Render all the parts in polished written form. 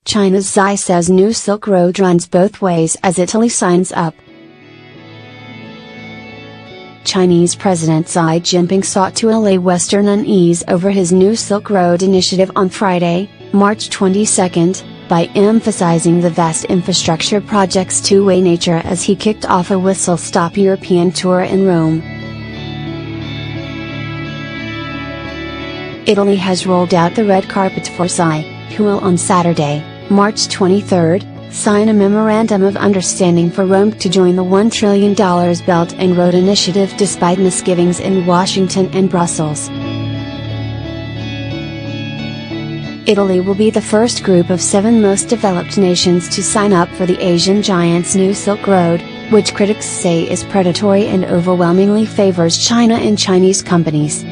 China's Xi says new Silk Road runs both ways as Italy signs up. Chinese President Xi Jinping sought to allay Western unease over his new Silk Road initiative on Friday, March 22, by emphasizing the vast infrastructure project's two-way nature as he kicked off a whistle-stop European tour in Rome. Italy has rolled out the red carpet for Xi, who will on Saturday, March 23, sign a memorandum of understanding for Rome to join the $1 trillion Belt and Road Initiative despite misgivings in Washington and Brussels. Italy will be the first group of 7 most developed nations to sign up for the Asian giant's new Silk Road, which critics say is predatory and overwhelmingly favors China and Chinese companies.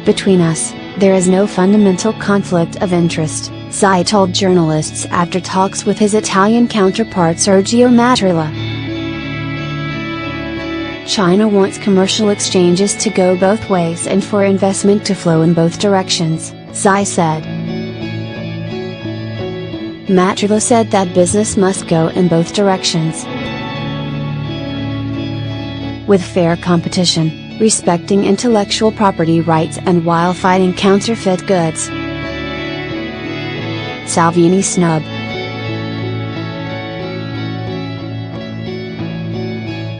Between us, there is no fundamental conflict of interest, Xi told journalists after talks with his Italian counterpart Sergio Mattarella. China wants commercial exchanges to go both ways and for investment to flow in both directions, Xi said. Mattarella said that business must go in both directions. With fair competition, respecting intellectual property rights and while fighting counterfeit goods. Salvini snub.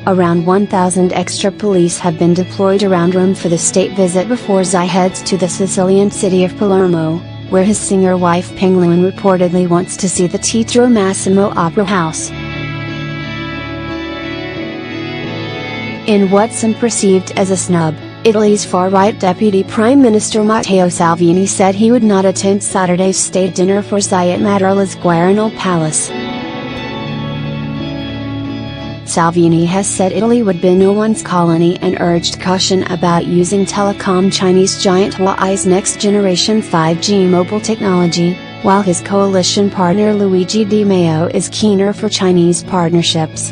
Around 1,000 extra police have been deployed around Rome for the state visit before Xi heads to the Sicilian city of Palermo, where his singer wife Pingluin reportedly wants to see the Teatro Massimo Opera House. In what some perceived as a snub, Italy's far-right Deputy Prime Minister Matteo Salvini said he would not attend Saturday's state dinner for Xi at Mattarella's Guarino Palace. Salvini has said Italy would be no one's colony and urged caution about using telecom Chinese giant Huawei's next-generation 5G mobile technology, while his coalition partner Luigi Di Maio is keener for Chinese partnerships.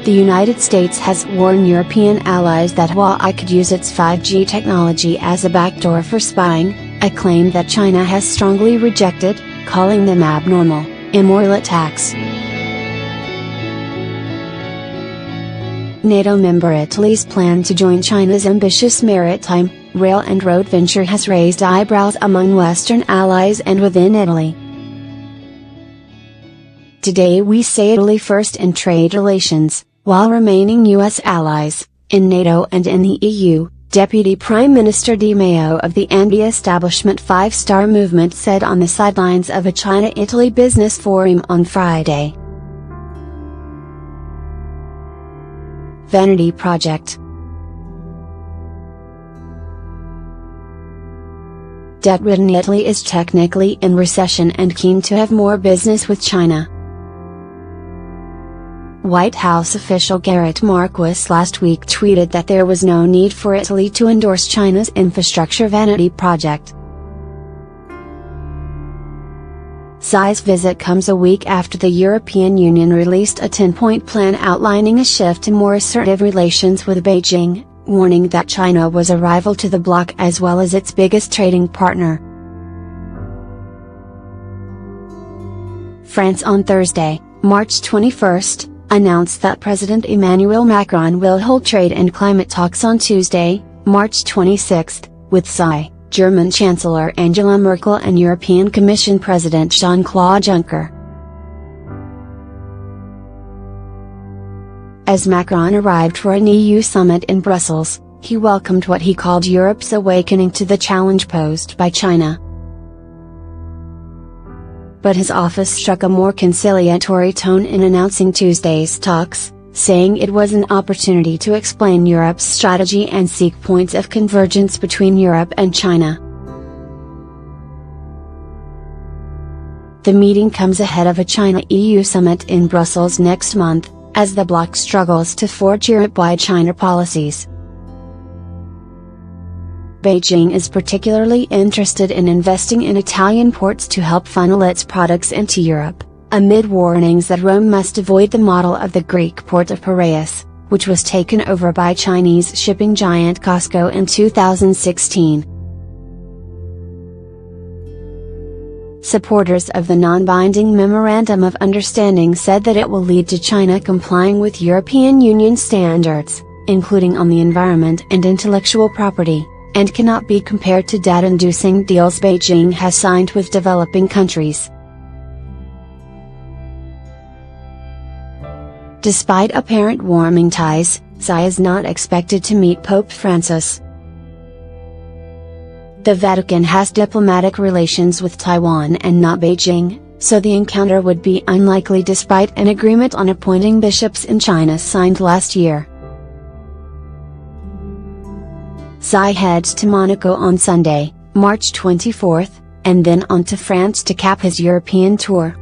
The United States has warned European allies that Huawei could use its 5G technology as a backdoor for spying, a claim that China has strongly rejected, calling them abnormal, immoral attacks. NATO member Italy's plan to join China's ambitious maritime, rail and road venture has raised eyebrows among Western allies and within Italy. Today we say Italy first in trade relations, while remaining U.S. allies, in NATO and in the EU, Deputy Prime Minister Di Maio of the anti-establishment Five Star Movement said on the sidelines of a China-Italy business forum on Friday. Vanity Project. Debt-ridden Italy is technically in recession and keen to have more business with China. White House official Garrett Marquis last week tweeted that there was no need for Italy to endorse China's infrastructure vanity project. Xi's visit comes a week after the European Union released a 10-point plan outlining a shift to more assertive relations with Beijing, warning that China was a rival to the bloc as well as its biggest trading partner. France on Thursday, March 21, announced that President Emmanuel Macron will hold trade and climate talks on Tuesday, March 26, with Xi, German Chancellor Angela Merkel and European Commission President Jean-Claude Juncker. As Macron arrived for an EU summit in Brussels, he welcomed what he called Europe's awakening to the challenge posed by China. But his office struck a more conciliatory tone in announcing Tuesday's talks, saying it was an opportunity to explain Europe's strategy and seek points of convergence between Europe and China. The meeting comes ahead of a China-EU summit in Brussels next month, as the bloc struggles to forge Europe-wide China policies. Beijing is particularly interested in investing in Italian ports to help funnel its products into Europe, amid warnings that Rome must avoid the model of the Greek port of Piraeus, which was taken over by Chinese shipping giant COSCO in 2016. Supporters of the non-binding Memorandum of Understanding said that it will lead to China complying with European Union standards, including on the environment and intellectual property, and cannot be compared to debt-inducing deals Beijing has signed with developing countries. Despite apparent warming ties, Xi is not expected to meet Pope Francis. The Vatican has diplomatic relations with Taiwan and not Beijing, so the encounter would be unlikely despite an agreement on appointing bishops in China signed last year. Xi heads to Monaco on Sunday, March 24, and then on to France to cap his European tour.